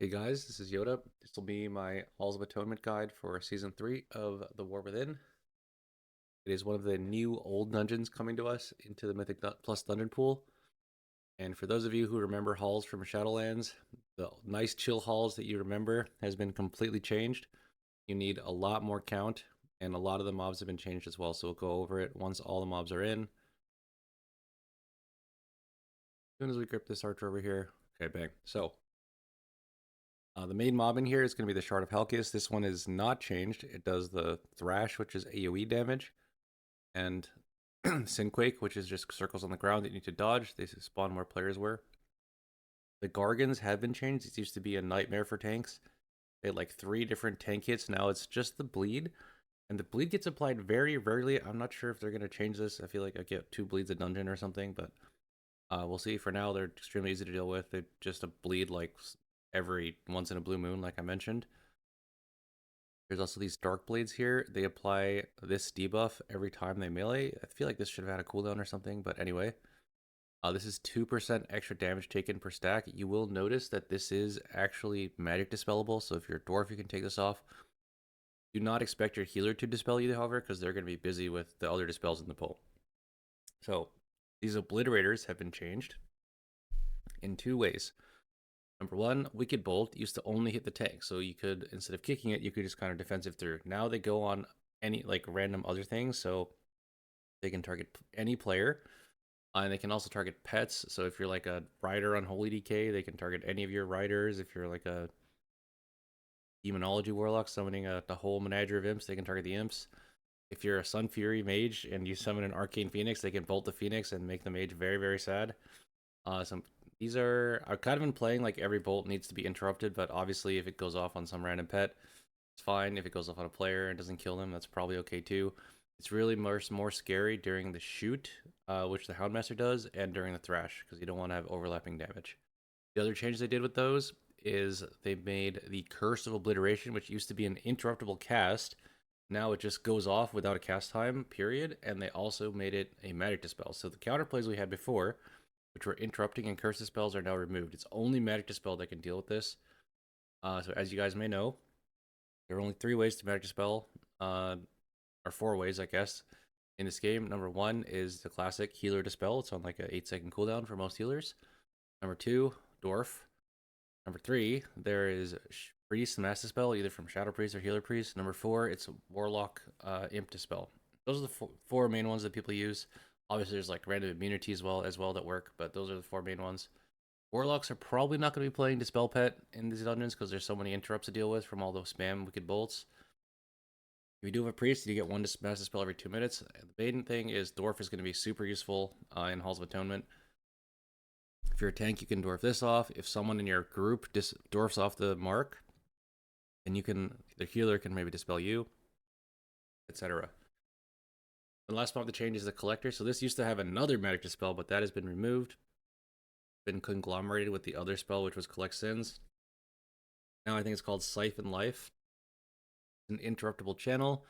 Hey guys, this is Yoda. This will be my Halls of Atonement guide for Season 3 of The War Within. It is one of the new old dungeons coming to us into the Mythic Plus dungeon pool. And for those of you who remember halls from Shadowlands, the nice chill halls that you remember has been completely changed. You need a lot more count, and a lot of the mobs have been changed as well. So we'll go over it once all the mobs are in. As soon as we grip this archer over here. Okay, bang. So the main mob in here is going to be the Shard of Helkias. This one is not changed. It does the Thrash, which is AoE damage, and Sinquake, which is just circles on the ground that you need to dodge. They spawn where players were. The Gargans have been changed. These used to be a nightmare for tanks. They had like 3 different tank hits. Now it's just the bleed. And the bleed gets applied very rarely. I'm not sure if they're going to change this. I feel like I get 2 bleeds a dungeon or something, but we'll see. For now, they're extremely easy to deal with. They just a bleed like every once in a blue moon, like I mentioned. There's also these Dark Blades here. They apply this debuff every time they melee. I feel like this should have had a cooldown or something, but anyway. This is 2% extra damage taken per stack. You will notice that this is actually magic dispellable, so if you're a dwarf, you can take this off. Do not expect your healer to dispel you, however, because they're going to be busy with the other dispels in the pool. So, these obliterators have been changed in 2 ways. Number 1, Wicked Bolt used to only hit the tank, so you could, instead of kicking it, you could just kind of defensive through. Now they go on any, like, random other things, so they can target any player, and they can also target pets. So if you're like a rider on Holy Decay, they can target any of your riders. If you're like a Demonology Warlock summoning the whole menagerie of imps, they can target the imps. If you're a Sun Fury mage and you summon an Arcane Phoenix, they can bolt the Phoenix and make the mage very, very sad. These are I've kind of been playing like every bolt needs to be interrupted, but obviously if it goes off on some random pet, it's fine. If it goes off on a player and doesn't kill them, that's probably okay too. It's really more scary during the shoot, which the Houndmaster does, and during the Thrash, because you don't want to have overlapping damage. The other change they did with those is they made the Curse of Obliteration, which used to be an interruptible cast. Now it just goes off without a cast time, period, and they also made it a magic dispel. So the counterplays we had before, which were interrupting and curse dispels, are now removed. It's only magic dispel that can deal with this. So as you guys may know, there are only 3 ways to magic dispel, or 4 ways, I guess, in this game. Number 1 is the classic healer dispel. It's on like a 8-second cooldown for most healers. Number 2, dwarf. Number 3, there is priest mass dispel, either from shadow priest or healer priest. Number 4, it's warlock imp dispel. Those are the 4 main ones that people use. Obviously, there's like random immunity as well that work, but those are the 4 main ones. Warlocks are probably not going to be playing Dispel Pet in these dungeons because there's so many interrupts to deal with from all those spam wicked bolts. If you do have a priest, you get 1 mass dispel every 2 minutes. The main thing is dwarf is going to be super useful in Halls of Atonement. If you're a tank, you can dwarf this off. If someone in your group dwarfs off the mark, then you can, the healer can maybe dispel you, etc. The last mob to change is the collector. So this used to have another magic dispel, but that has been removed. Been conglomerated with the other spell, which was collect sins. Now I think it's called Siphon Life. It's an interruptible channel.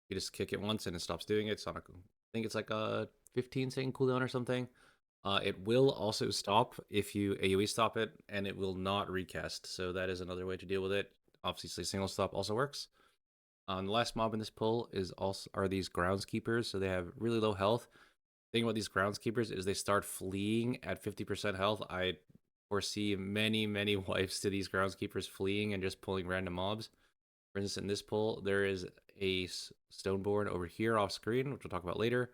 You just kick it once and it stops doing it. It's on a, I think it's like a 15-second cooldown or something. It will also stop if you AoE stop it, and it will not recast. So that is another way to deal with it. Obviously, single stop also works. The last mob in this pull are these groundskeepers. So they have really low health. The thing about these groundskeepers is they start fleeing at 50% health. I foresee many, many wipes to these groundskeepers fleeing and just pulling random mobs. For instance, in this pull, there is a Stoneborn over here off screen, which we'll talk about later.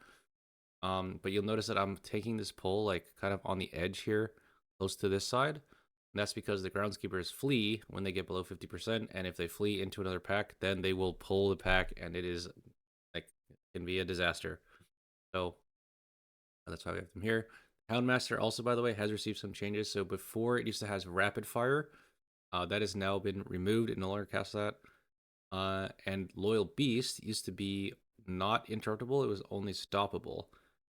But you'll notice that I'm taking this pull like kind of on the edge here, close to this side. And that's because the groundskeepers flee when they get below 50%, and if they flee into another pack, then they will pull the pack, and it is like can be a disaster. So that's why we have them here. Houndmaster also, by the way, has received some changes. So before it used to have rapid fire, that has now been removed. It no longer casts that. And Loyal Beast used to be not interruptible; it was only stoppable,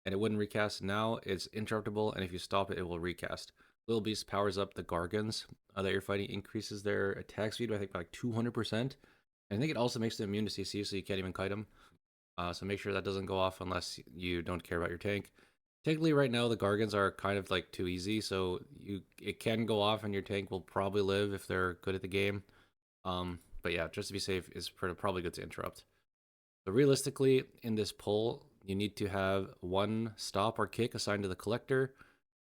and it wouldn't recast. Now it's interruptible, and if you stop it, it will recast. Loyal Beast powers up the Gargans that you're fighting, increases their attack speed by I think by like 200%. And I think it also makes them immune to CC, so you can't even kite them. So make sure that doesn't go off unless you don't care about your tank. Technically, right now the Gargans are kind of like too easy, so it can go off, and your tank will probably live if they're good at the game. But yeah, just to be safe, is probably good to interrupt. So realistically, in this pull, you need to have one stop or kick assigned to the collector,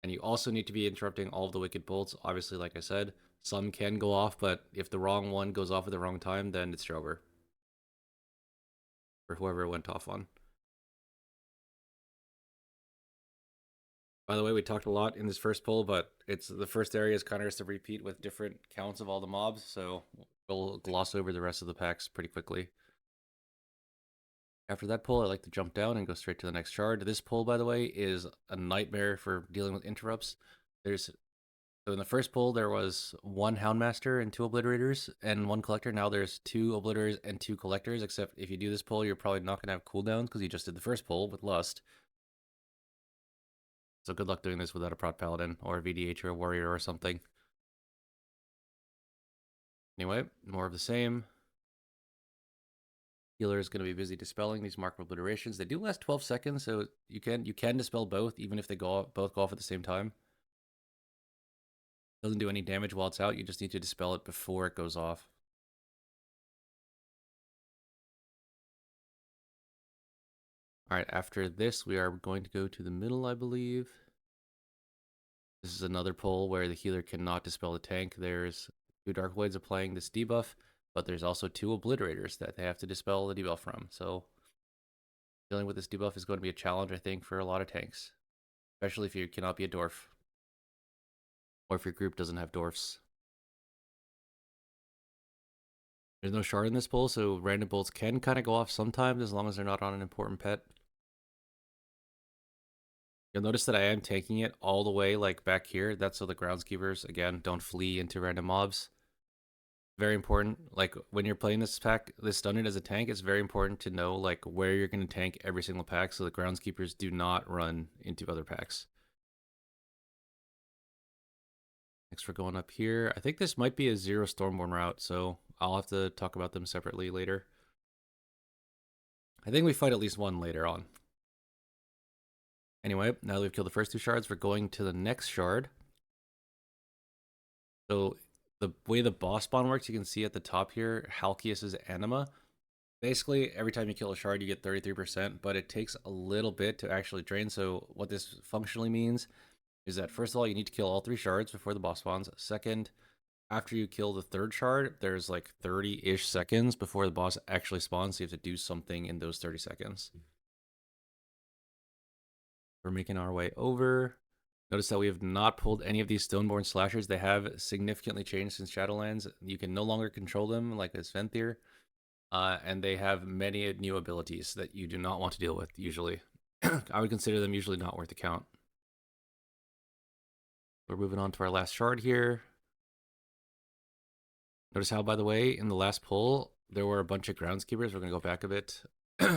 and you also need to be interrupting all of the wicked bolts. Obviously, like I said, some can go off, but if the wrong one goes off at the wrong time, then it's over for whoever it went off on. By the way, we talked a lot in this first pull, but it's the first area is kind of just a repeat with different counts of all the mobs, so we'll gloss over the rest of the packs pretty quickly. After that pull, I like to jump down and go straight to the next shard. This pull, by the way, is a nightmare for dealing with interrupts. So in the first pull, there was one Houndmaster and two Obliterators and one Collector. Now there's two Obliterators and two Collectors, except if you do this pull, you're probably not going to have cooldowns because you just did the first pull with Lust. So good luck doing this without a Prot Paladin or a VDH or a Warrior or something. Anyway, more of the same. Healer is going to be busy dispelling these mark obliterations. They do last 12 seconds, so you can dispel both, even if they both go off at the same time. Doesn't do any damage while it's out. You just need to dispel it before it goes off. All right, after this, we are going to go to the middle, I believe. This is another pull where the healer cannot dispel the tank. There's two Dark Voids applying this debuff, but there's also two Obliterators that they have to dispel the debuff from. So dealing with this debuff is going to be a challenge, I think, for a lot of tanks, especially if you cannot be a Dwarf, or if your group doesn't have Dwarfs. There's no shard in this pull, so random bolts can kind of go off sometimes as long as they're not on an important pet. You'll notice that I am taking it all the way like back here. That's so the groundskeepers, again, don't flee into random mobs. Very important. Like when you're playing this pack, this Stunted as a tank, it's very important to know like where you're going to tank every single pack so the groundskeepers do not run into other packs. Next we're going up here. I think this might be a 0 Stormborn route, so I'll have to talk about them separately later. I think we fight at least one later on. Anyway, now that we've killed the first two shards, we're going to the next shard. So the way the boss spawn works, you can see at the top here, Halkias's Anima. Basically, every time you kill a shard, you get 33%, but it takes a little bit to actually drain. So what this functionally means is that, first of all, you need to kill all 3 shards before the boss spawns. Second, after you kill the 3rd shard, there's like 30-ish seconds before the boss actually spawns, so you have to do something in those 30 seconds. We're making our way over. Notice that we have not pulled any of these Stoneborn Slashers. They have significantly changed since Shadowlands. You can no longer control them like a Sventhir. And they have many new abilities that you do not want to deal with, usually. I would consider them usually not worth the count. We're moving on to our last shard here. Notice how, by the way, in the last pull, there were a bunch of groundskeepers. We're going to go back a bit.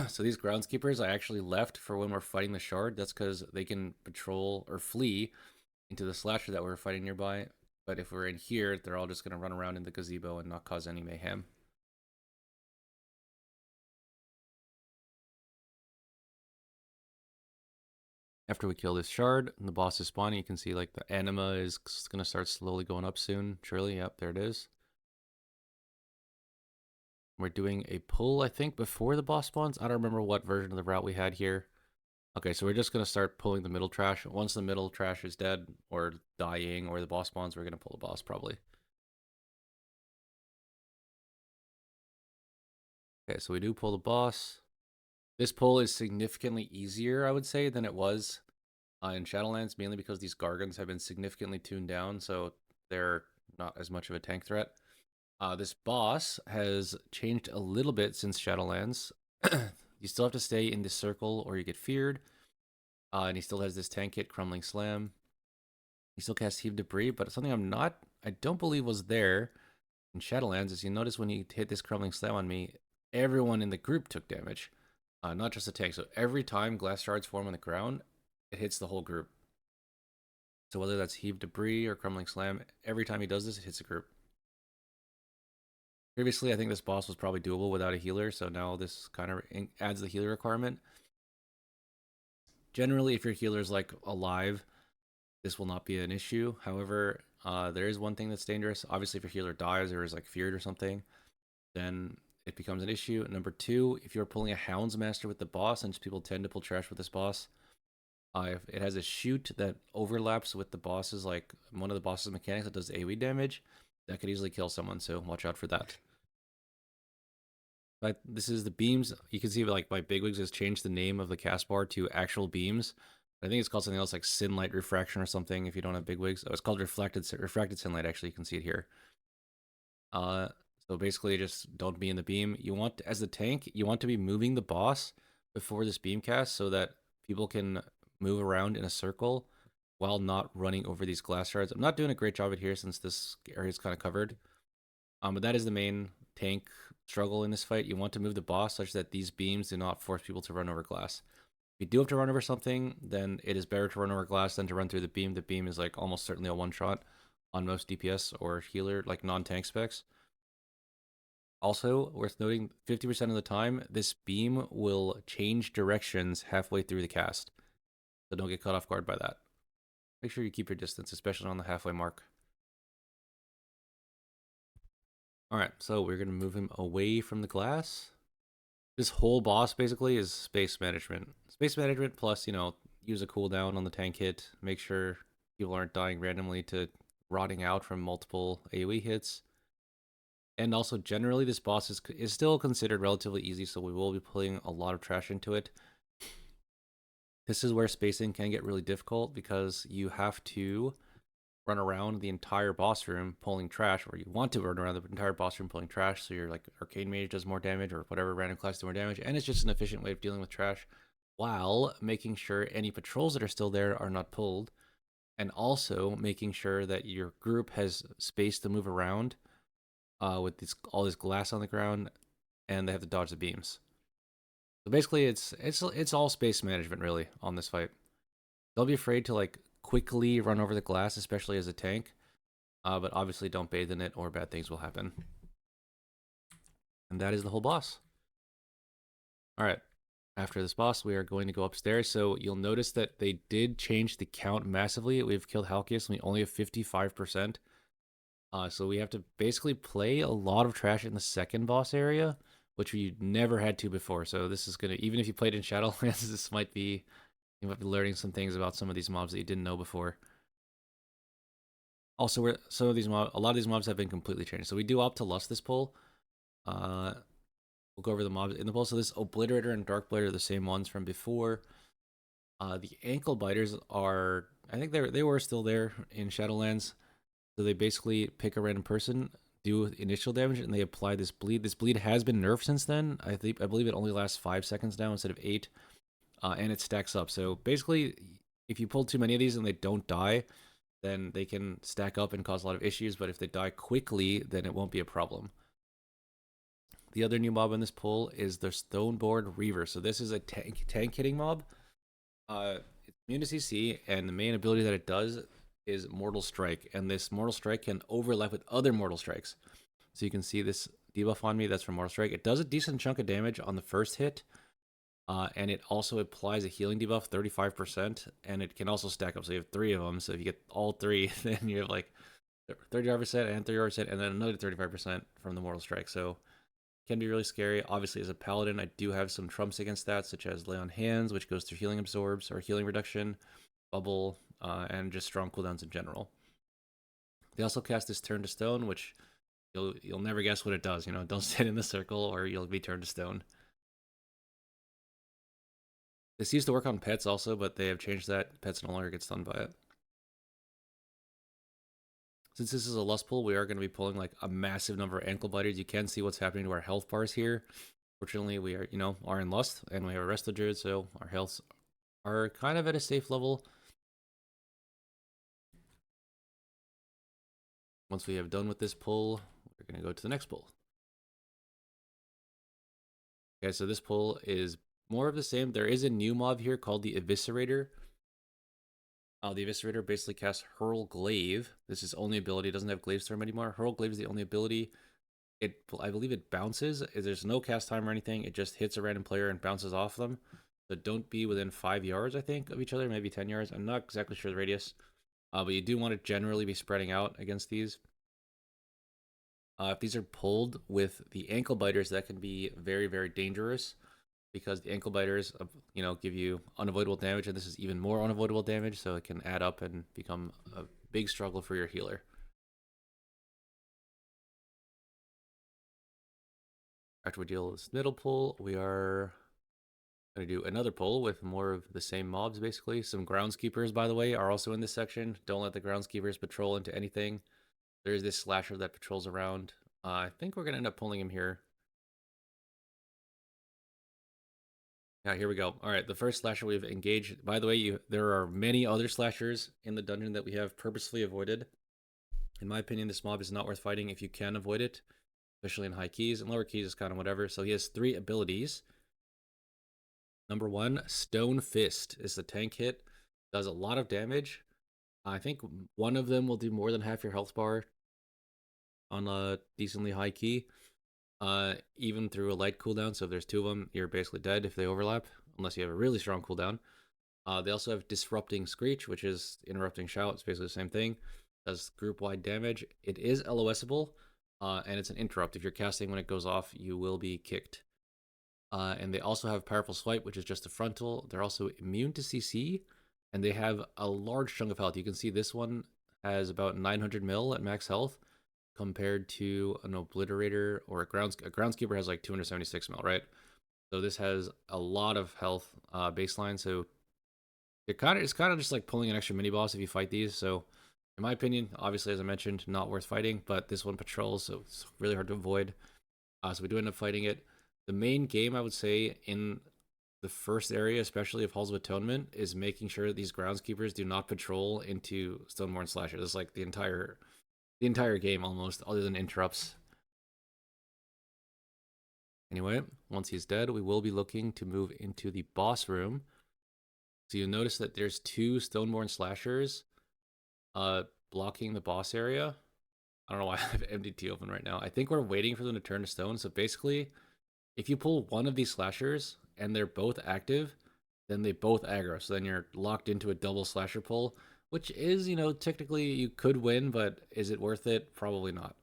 So these groundskeepers I actually left for when we're fighting the shard. That's because they can patrol or flee into the slasher that we're fighting nearby. But if we're in here, they're all just going to run around in the gazebo and not cause any mayhem. After we kill this shard and the boss is spawning, you can see like the anima is going to start slowly going up soon. Surely, yep, there it is. We're doing a pull, I think, before the boss spawns. I don't remember what version of the route we had here. Okay, so we're just going to start pulling the middle trash. Once the middle trash is dead or dying or the boss spawns, we're going to pull the boss probably. Okay, so we do pull the boss. This pull is significantly easier, I would say, than it was in Shadowlands, mainly because these Gargants have been significantly tuned down, so they're not as much of a tank threat. This boss has changed a little bit since Shadowlands. You still have to stay in this circle or you get feared. And he still has this tank hit, Crumbling Slam. He still casts Heave Debris, but something I don't believe was there in Shadowlands is you notice when he hit this Crumbling Slam on me, everyone in the group took damage. Not just the tank. So every time glass shards form on the ground, it hits the whole group. So whether that's Heave Debris or Crumbling Slam, every time he does this, it hits a group. Previously, I think this boss was probably doable without a healer, so now this kind of adds the healer requirement. Generally, if your healer's like alive, this will not be an issue. However, there is one thing that's dangerous. Obviously, if your healer dies or is like feared or something, then it becomes an issue. Number two, if you're pulling a Hounds Master with the boss, and people tend to pull trash with this boss, if it has a shoot that overlaps with the boss's, like one of the boss's mechanics that does AoE damage, that could easily kill someone, so watch out for that. But this is the beams. You can see like my Bigwigs has changed the name of the cast bar to actual beams. I think it's called something else like Synlight Refraction or something if you don't have Bigwigs. Oh, it's called Refracted Synlight, actually. You can see it here. Uh, so basically just don't be in the beam. You want, as the tank, you want to be moving the boss before this beam cast so that people can move around in a circle while not running over these glass shards. I'm not doing a great job of it here since this area is kind of covered. But that is the main tank struggle in this fight. You want to move the boss such that these beams do not force people to run over glass. If you do have to run over something, then it is better to run over glass than to run through the beam. The beam is like almost certainly a one-shot on most DPS or healer, like non-tank specs. Also, worth noting, 50% of the time, this beam will change directions halfway through the cast. So don't get caught off guard by that. Make sure you keep your distance, especially on the halfway mark. Alright, so we're going to move him away from the glass. This whole boss, basically, is space management. Space management plus, you know, use a cooldown on the tank hit. Make sure people aren't dying randomly to rotting out from multiple AoE hits. And also, generally, this boss is still considered relatively easy, so we will be putting a lot of trash into it. This is where spacing can get really difficult because you have to run around the entire boss room pulling trash, or you want to run around the entire boss room pulling trash, so your like Arcane Mage does more damage, or whatever random class does more damage, and it's just an efficient way of dealing with trash, while making sure any patrols that are still there are not pulled, and also making sure that your group has space to move around with all this glass on the ground, and they have to dodge the beams. So basically, it's all space management really on this fight. Don't be afraid to like quickly run over the glass, especially as a tank. But obviously, don't bathe in it, or bad things will happen. And that is the whole boss. All right. After this boss, we are going to go upstairs. So you'll notice that they did change the count massively. We've killed Halkias, and we only have 55%. So we have to basically play a lot of trash in the second boss area, which we never had to before. So this is gonna, even if you played in Shadowlands, this might be, you might be learning some things about some of these mobs that you didn't know before. Also, some of these mobs, a lot of these mobs have been completely changed. So we do opt to lust this pull. We'll go over the mobs in the pull. So this Obliterator and Dark Blade are the same ones from before. The Ankle Biters are, I think they were still there in Shadowlands. So they basically pick a random person, do initial damage, and they apply this bleed. This bleed has been nerfed since then. I believe it only lasts 5 seconds now instead of 8, and it stacks up. So basically, if you pull too many of these and they don't die, then they can stack up and cause a lot of issues. But if they die quickly, then it won't be a problem. The other new mob in this pull is the Stoneboard Reaver. So this is a tank hitting mob. It's immune to CC, and the main ability that it does is Mortal Strike, and this Mortal Strike can overlap with other Mortal Strikes. So you can see this debuff on me, that's from Mortal Strike. It does a decent chunk of damage on the first hit, and it also applies a healing debuff, 35%, and it can also stack up, so you have 3 of them, so if you get all 3, then you have like 35% and 35%, and then another 35% from the Mortal Strike, so it can be really scary. Obviously, as a Paladin, I do have some trumps against that, such as Lay on Hands, which goes through healing absorbs, or healing reduction, Bubble, and just strong cooldowns in general. They also cast this Turn to Stone, which you'll never guess what it does. You know, don't sit in the circle or you'll be turned to stone. This used to work on pets also, but they have changed that. Pets no longer get stunned by it. Since this is a lust pull, we are going to be pulling like a massive number of ankle biters. You can see what's happening to our health bars here. Fortunately, we are, are in lust, and we have a Resto Druid, so our healths are kind of at a safe level. Once we have done with this pull, we're going to go to the next pull. Okay, so this pull is more of the same. There is a new mob here called the Eviscerator. The Eviscerator basically casts Hurl Glaive. This is only ability. It doesn't have Glaive Storm anymore. Hurl Glaive is the only ability. I believe it bounces. There's no cast time or anything. It just hits a random player and bounces off them. So don't be within 5 yards, I think, of each other, maybe 10 yards. I'm not exactly sure the radius. But you do want to generally be spreading out against these. If these are pulled with the ankle biters, that can be very, very dangerous because the ankle biters, give you unavoidable damage, and this is even more unavoidable damage, so it can add up and become a big struggle for your healer. After we deal with this middle pull, we are going to do another pull with more of the same mobs, basically. Some groundskeepers, by the way, are also in this section. Don't let the groundskeepers patrol into anything. There's this slasher that patrols around. I think we're going to end up pulling him here. Yeah, here we go. All right, the first slasher we've engaged. By the way, there are many other slashers in the dungeon that we have purposefully avoided. In my opinion, this mob is not worth fighting if you can avoid it, especially in high keys. And lower keys is kind of whatever. So he has 3 abilities. Number 1, Stone Fist is the tank hit. Does a lot of damage. I think one of them will do more than half your health bar on a decently high key. Even through a light cooldown. So if there's 2 of them, you're basically dead if they overlap, unless you have a really strong cooldown. They also have Disrupting Screech, which is interrupting shout. It's basically the same thing. Does group-wide damage. It is LOSable, and it's an interrupt. If you're casting when it goes off, you will be kicked. And they also have Powerful Swipe, which is just a frontal. They're also immune to CC, and they have a large chunk of health. You can see this one has about 900 mil at max health, compared to an Obliterator or a Groundskeeper has like 276 mil, right? So this has a lot of health baseline. So it's kind of just like pulling an extra mini boss if you fight these. So in my opinion, obviously as I mentioned, not worth fighting. But this one patrols, so it's really hard to avoid. So we do end up fighting it. The main game, I would say, in the first area, especially of Halls of Atonement, is making sure that these groundskeepers do not patrol into Stoneborn Slasher. This is like the entire game almost, other than interrupts. Anyway, once he's dead, we will be looking to move into the boss room. So you'll notice that there's 2 Stoneborn Slashers blocking the boss area. I don't know why I have MDT open right now. I think we're waiting for them to turn to stone. So basically, if you pull one of these slashers and they're both active, then they both aggro. So then you're locked into a double slasher pull, which is, technically you could win, but is it worth it? Probably not.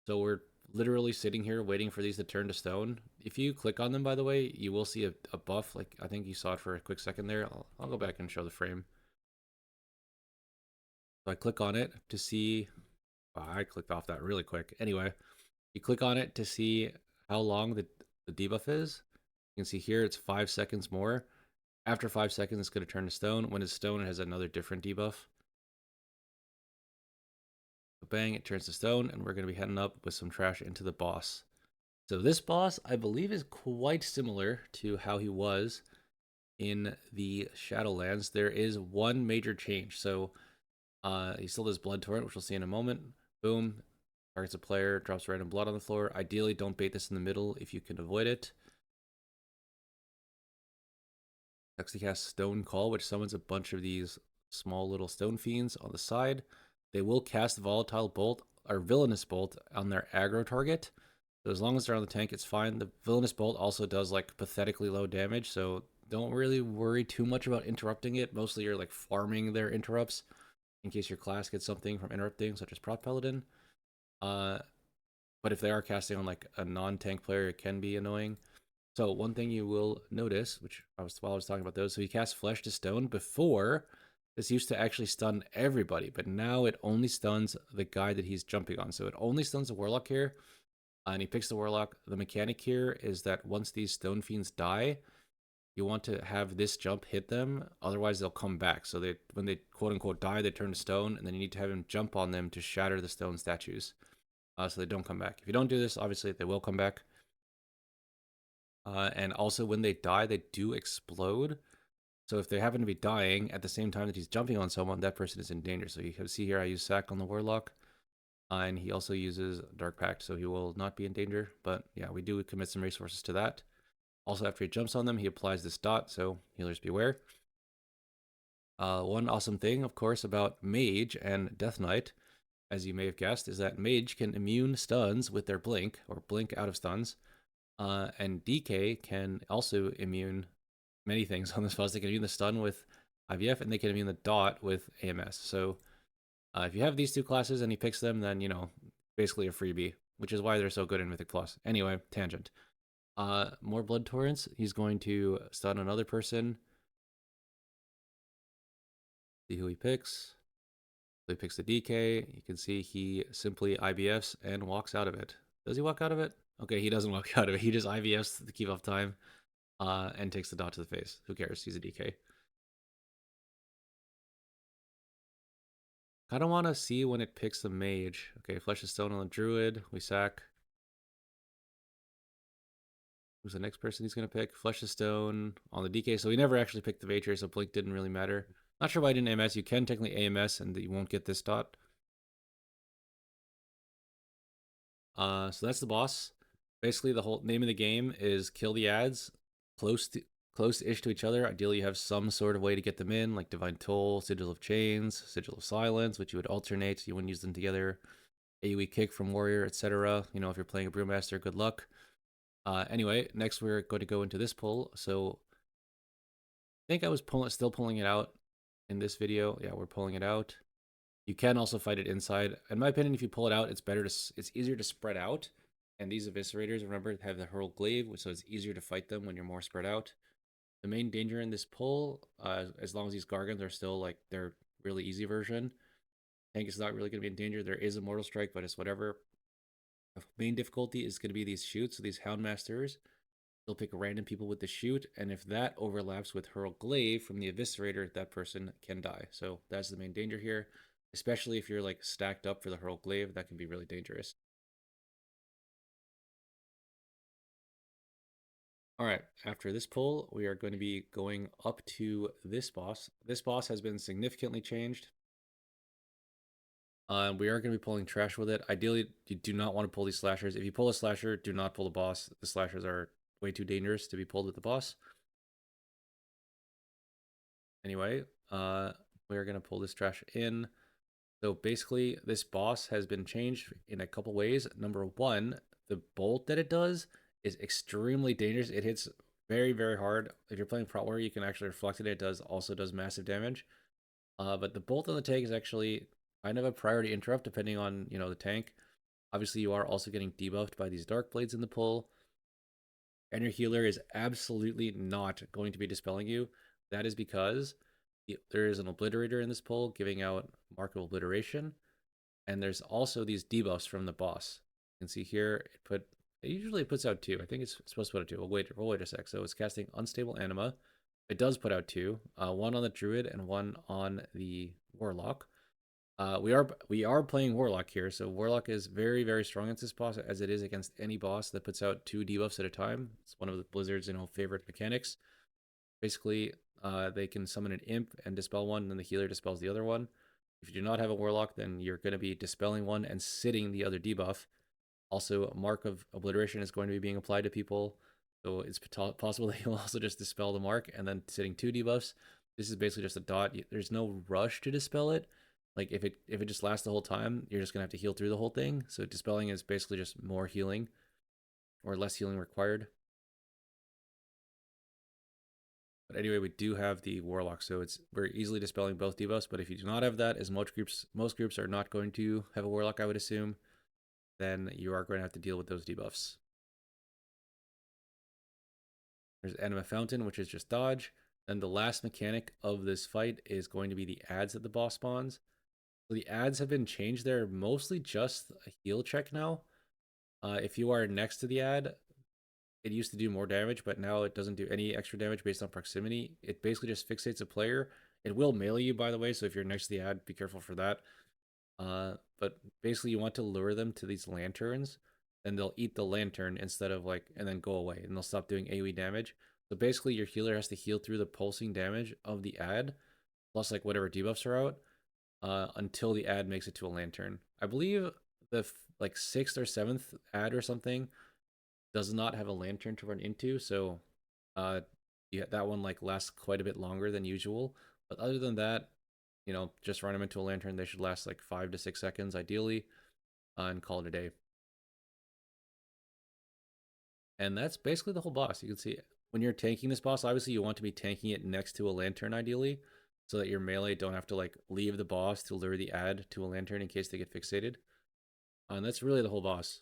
So we're literally sitting here waiting for these to turn to stone. If you click on them, by the way, you will see a buff. Like, I think you saw it for a quick second there. I'll go back and show the frame. So I click on it to see. Oh, I clicked off that really quick. Anyway, you click on it to see how long the debuff is. You can see here it's 5 seconds more. After 5 seconds, it's going to turn to stone. When it's stone, it has another different debuff. So bang, it turns to stone, and we're going to be heading up with some trash into the boss. So this boss, I believe, is quite similar to how he was in the Shadowlands. There is one major change. So he still does Blood Torrent, which we'll see in a moment. Boom. Targets a player, drops random blood on the floor. Ideally, don't bait this in the middle if you can avoid it. Next, he casts Stone Call, which summons a bunch of these small little stone fiends on the side. They will cast Volatile Bolt or Villainous Bolt on their aggro target. So as long as they're on the tank, it's fine. The Villainous Bolt also does like pathetically low damage, so don't really worry too much about interrupting it. Mostly you're like farming their interrupts in case your class gets something from interrupting, such as Prot Paladin. But if they are casting on like a non-tank player, it can be annoying. So one thing you will notice, which while I was talking about those, so he casts Flesh to Stone. Before, this used to actually stun everybody, but now it only stuns the guy that he's jumping on. So it only stuns the Warlock here, and he picks the Warlock. The mechanic here is that once these Stone Fiends die, you want to have this jump hit them, otherwise they'll come back. So when they quote-unquote die, they turn to stone, and then you need to have him jump on them to shatter the stone statues, so they don't come back. If you don't do this, obviously they will come back. And also when they die, they do explode. So if they happen to be dying at the same time that he's jumping on someone, that person is in danger. So you can see here I use Sack on the Warlock. And he also uses Dark Pact, so he will not be in danger. But yeah, we do commit some resources to that. Also, after he jumps on them, he applies this dot, so healers beware. One awesome thing, of course, about Mage and Death Knight, as you may have guessed, is that Mage can immune stuns with their Blink, or blink out of stuns. And DK can also immune many things on this boss. They can immune the stun with IVF, and they can immune the dot with AMS. So if you have these two classes and he picks them, then, you know, basically a freebie, which is why they're so good in Mythic Plus. Anyway, tangent. More Blood Torrents. He's going to stun another person. See who he picks. So he picks the DK. You can see he simply IBFs and walks out of it. Does he walk out of it? Okay, he doesn't walk out of it. He just IVFs to keep off time and takes the dot to the face. Who cares? He's a DK. I don't want to see when it picks the mage. Okay, Flesh of Stone on the Druid. We sack. Who's the next person he's going to pick? Flesh of Stone on the DK. So he never actually picked the Vature, so Blink didn't really matter. Not sure why I didn't AMS. You can technically AMS and you won't get this dot. So that's the boss. Basically, the whole name of the game is kill the ads close-ish to each other. Ideally, you have some sort of way to get them in, like Divine Toll, Sigil of Chains, Sigil of Silence, which you would alternate. You wouldn't use them together. AoE Kick from Warrior, etc. You know, if you're playing a Brewmaster, good luck. Anyway, next we're going to go into this pull. So I think I was still pulling it out in this video. Yeah, we're pulling it out. You can also fight it inside. In my opinion, if you pull it out, it's easier to spread out. And these eviscerators, remember, have the hurl glaive, so it's easier to fight them when you're more spread out. The main danger in this pull, as long as these Gargants are still like their really easy version, tank is not really going to be in danger. There is a Mortal Strike, but it's whatever. The main difficulty is going to be these shoots. So these Houndmasters, they'll pick random people with the shoot, and if that overlaps with hurl glaive from the eviscerator, that person can die. So that's the main danger here, especially if you're like stacked up for the hurl glaive. That can be really dangerous. All right, after this pull, we are going to be going up to this boss. This boss has been significantly changed. We are going to be pulling trash with it. Ideally, you do not want to pull these slashers. If you pull a slasher, do not pull the boss. The slashers are way too dangerous to be pulled with the boss. Anyway, we're going to pull this trash in. So basically, this boss has been changed in a couple ways. Number one, the bolt that it does is extremely dangerous. It hits very, very hard. If you're playing Prot Warrior, you can actually reflect it. It also does massive damage. But the bolt on the tank is actually kind of a priority interrupt depending on, you know, the tank. Obviously, you are also getting debuffed by these Dark Blades in the pull. And your healer is absolutely not going to be dispelling you. That is because there is an Obliterator in this pull giving out Mark of Obliteration. And there's also these debuffs from the boss. You can see here, it usually puts out 2. I think it's supposed to put out 2. We'll wait a sec. So it's casting Unstable Anima. It does put out 2. One on the Druid and one on the Warlock. We are playing Warlock here, so Warlock is very, very strong against this boss, as it is against any boss that puts out 2 debuffs at a time. It's one of the Blizzard's, you know, favorite mechanics. Basically, they can summon an imp and dispel one, and then the healer dispels the other one. If you do not have a Warlock, then you're going to be dispelling one and sitting the other debuff. Also, a Mark of Obliteration is going to be being applied to people, so it's possible that you'll also just dispel the mark and then sitting 2 debuffs. This is basically just a dot. There's no rush to dispel it. Like if it just lasts the whole time, you're just gonna have to heal through the whole thing. So dispelling is basically just more healing or less healing required. But anyway, we do have the Warlock, so we're easily dispelling both debuffs. But if you do not have that, as most groups are not going to have a Warlock, I would assume, then you are going to have to deal with those debuffs. There's Anima Fountain, which is just dodge. And the last mechanic of this fight is going to be the ads that the boss spawns. So the ads have been changed. They're mostly just a heal check now. If you are next to the ad, it used to do more damage, but now it doesn't do any extra damage based on proximity. It basically just fixates a player. It will melee you, by the way, so if you're next to the ad, be careful for that. But basically, you want to lure them to these lanterns, and they'll eat the lantern instead of like, and then go away, and they'll stop doing AoE damage. So basically, your healer has to heal through the pulsing damage of the ad, plus like whatever debuffs are out, until the ad makes it to a lantern. I believe the like 6th or 7th ad or something does not have a lantern to run into, so yeah, that one like lasts quite a bit longer than usual. But other than that, you know, just run them into a lantern. They should last like 5 to 6 seconds ideally, and call it a day. And that's basically the whole boss. You can see when you're tanking this boss, obviously you want to be tanking it next to a lantern ideally, so that your melee don't have to like leave the boss to lure the ad to a lantern in case they get fixated. And that's really the whole boss.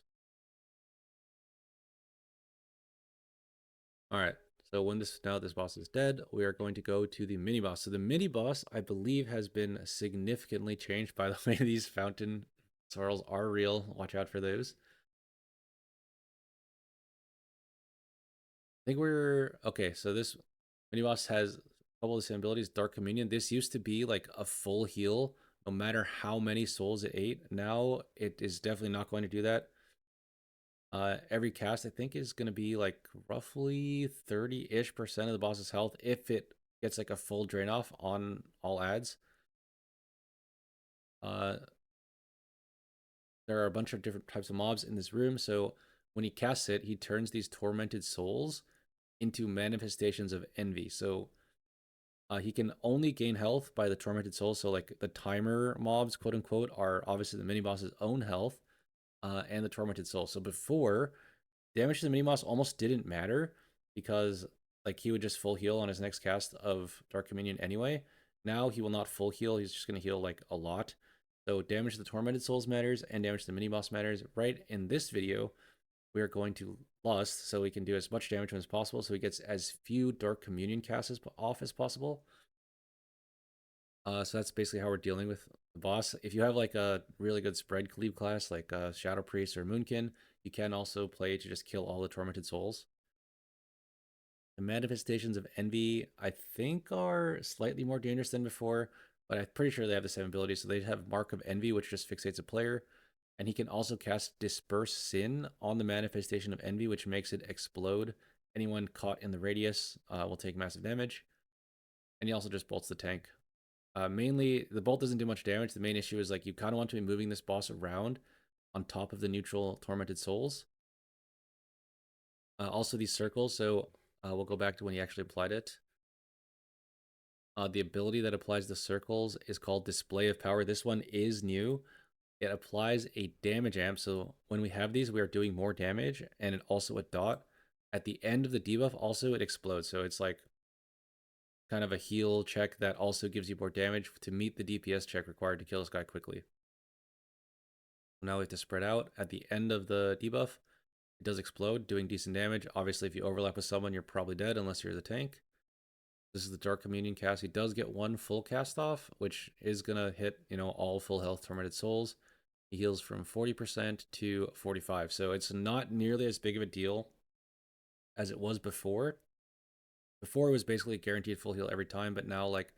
All right. So now this boss is dead, we are going to go to the mini boss. So the mini boss, I believe, has been significantly changed. By the way, these fountain swirls are real. Watch out for those. I think we're okay. So this mini boss has a couple of the same abilities. Dark Communion. This used to be like a full heal, no matter how many souls it ate. Now it is definitely not going to do that. Every cast I think is going to be like roughly 30-ish% of the boss's health if it gets like a full drain off on all ads. Uh, there are a bunch of different types of mobs in this room, so when he casts it, he turns these tormented souls into manifestations of envy. So he can only gain health by the tormented souls. So like the timer mobs, quote unquote, are obviously the mini boss's own health and the tormented soul. So before, damage to the mini boss almost didn't matter because like he would just full heal on his next cast of Dark Communion anyway. Now he will not full heal. He's just going to heal like a lot. So damage to the tormented souls matters and damage to the mini boss matters. Right in this video, we are going to Lust so we can do as much damage as possible so he gets as few Dark Communion casts off as possible. So that's basically how we're dealing with the boss. If you have like a really good spread cleave class like Shadow Priest or Moonkin, you can also play to just kill all the tormented souls. The manifestations of envy, I think, are slightly more dangerous than before, but I'm pretty sure they have the same ability. So they have Mark of Envy, which just fixates a player. And he can also cast Disperse Sin on the manifestation of envy, which makes it explode. Anyone caught in the radius will take massive damage. And he also just bolts the tank. Mainly, the bolt doesn't do much damage. The main issue is like you kind of want to be moving this boss around on top of the neutral tormented souls. Also, these circles. So we'll go back to when he actually applied it. The ability that applies the circles is called Display of Power. This one is new. It applies a damage amp. So when we have these, we are doing more damage, and it also a dot. At the end of the debuff, also it explodes. So it's like kind of a heal check that also gives you more damage to meet the DPS check required to kill this guy quickly. Now we have to spread out. At the end of the debuff, it does explode, doing decent damage. Obviously, if you overlap with someone, you're probably dead unless you're the tank. This is the Dark Communion cast. He does get one full cast off, which is going to hit, all full health tormented souls. He heals from 40% to 45%. So it's not nearly as big of a deal as it was before. Before it was basically guaranteed full heal every time, but now like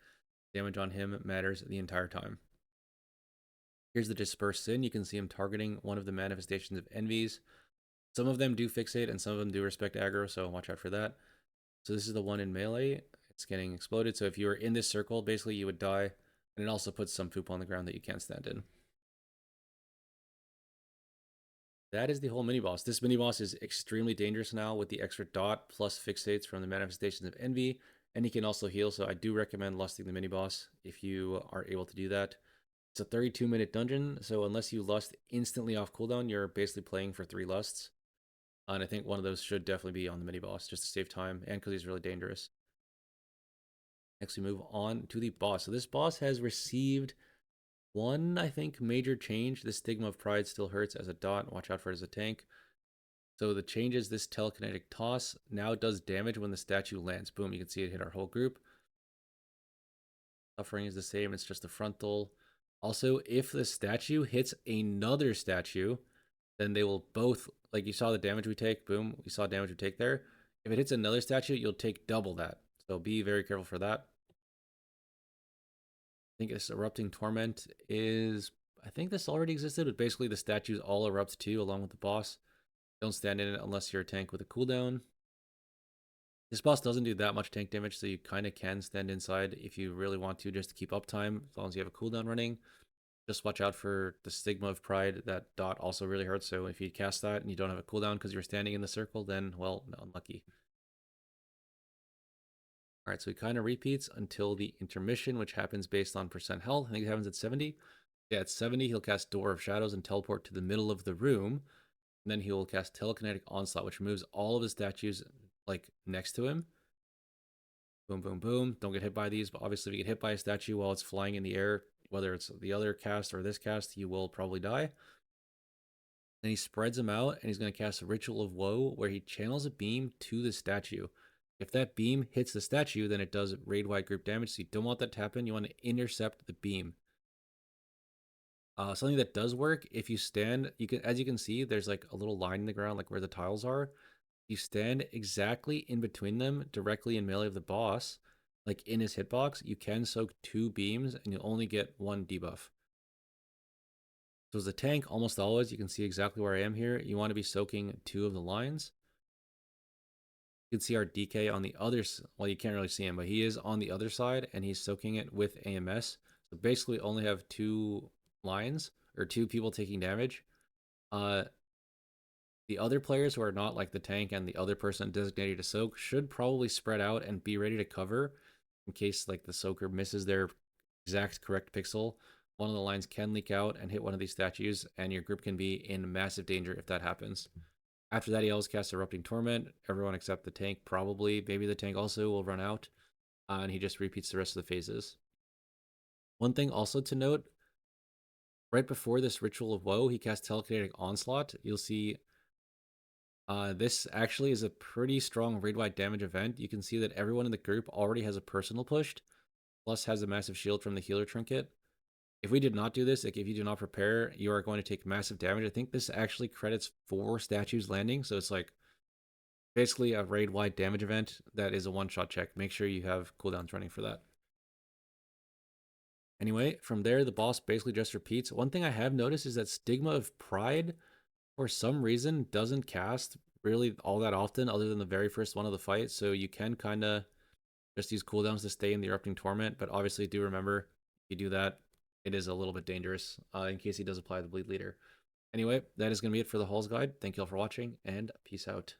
damage on him matters the entire time. Here's the Disperse Sin. You can see him targeting one of the manifestations of envies. Some of them do fixate and some of them do respect aggro, so watch out for that. So this is the one in melee. It's getting exploded. So if you were in this circle, basically you would die. And it also puts some poop on the ground that you can't stand in. That is the whole mini boss. This mini boss is extremely dangerous now with the extra dot plus fixates from the manifestations of envy. And he can also heal, so I do recommend lusting the mini boss if you are able to do that. It's a 32-minute dungeon, so unless you lust instantly off cooldown, you're basically playing for 3 lusts. And I think one of those should definitely be on the mini boss just to save time and because he's really dangerous. Next, we move on to the boss. So this boss has received one, I think, major change. The Stigma of Pride still hurts as a dot. Watch out for it as a tank. So the change is this telekinetic toss now does damage when the statue lands. Boom, you can see it hit our whole group. Suffering is the same. It's just the frontal. Also, if the statue hits another statue, then they will both, like you saw the damage we take, boom, we saw damage we take there. If it hits another statue, you'll take double that. So be very careful for that. I think this Erupting Torment is, I think this already existed, but basically the statues all erupt too, along with the boss. Don't stand in it unless you're a tank with a cooldown. This boss doesn't do that much tank damage, so you kind of can stand inside if you really want to, just to keep uptime, as long as you have a cooldown running. Just watch out for the Stigma of Pride. That dot also really hurts, so if you cast that and you don't have a cooldown because you're standing in the circle, then, well, unlucky. Alright, so he kind of repeats until the intermission, which happens based on percent health. I think it happens at 70. Yeah, at 70, he'll cast Door of Shadows and teleport to the middle of the room. And then he will cast Telekinetic Onslaught, which removes all of the statues like next to him. Boom, boom, boom. Don't get hit by these, but obviously if you get hit by a statue while it's flying in the air, whether it's the other cast or this cast, you will probably die. Then he spreads them out, and he's going to cast a Ritual of Woe, where he channels a beam to the statue. If that beam hits the statue, then it does raid-wide group damage, so you don't want that to happen. You want to intercept the beam. Something that does work, if you stand, as you can see, there's like a little line in the ground, like where the tiles are. You stand exactly in between them, directly in melee of the boss, like in his hitbox. You can soak 2 beams, and you'll only get 1 debuff. So as a tank, almost always, you can see exactly where I am here. You want to be soaking 2 of the lines. You can see our DK on the other, well, you can't really see him, but he is on the other side, and he's soaking it with AMS. So basically only have 2 lines, or 2 people taking damage. The other players who are not like the tank and the other person designated to soak should probably spread out and be ready to cover in case like the soaker misses their exact correct pixel. One of the lines can leak out and hit one of these statues, and your group can be in massive danger if that happens. After that, he always casts Erupting Torment. Everyone except the tank, probably. Maybe the tank also will run out, and he just repeats the rest of the phases. One thing also to note, right before this Ritual of Woe, he casts Telekinetic Onslaught. You'll see this actually is a pretty strong raid-wide damage event. You can see that everyone in the group already has a personal pushed, plus has a massive shield from the healer trinket. If we did not do this, like if you do not prepare, you are going to take massive damage. I think this actually credits 4 statues landing, so it's like basically a raid-wide damage event that is a one-shot check. Make sure you have cooldowns running for that. Anyway, from there, the boss basically just repeats. One thing I have noticed is that Stigma of Pride, for some reason, doesn't cast really all that often other than the very first one of the fight, so you can kind of just use cooldowns to stay in the Erupting Torment, but obviously do remember, if you do that, it is a little bit dangerous in case he does apply the Bleed Leader. Anyway, that is going to be it for the Halls Guide. Thank you all for watching, and peace out.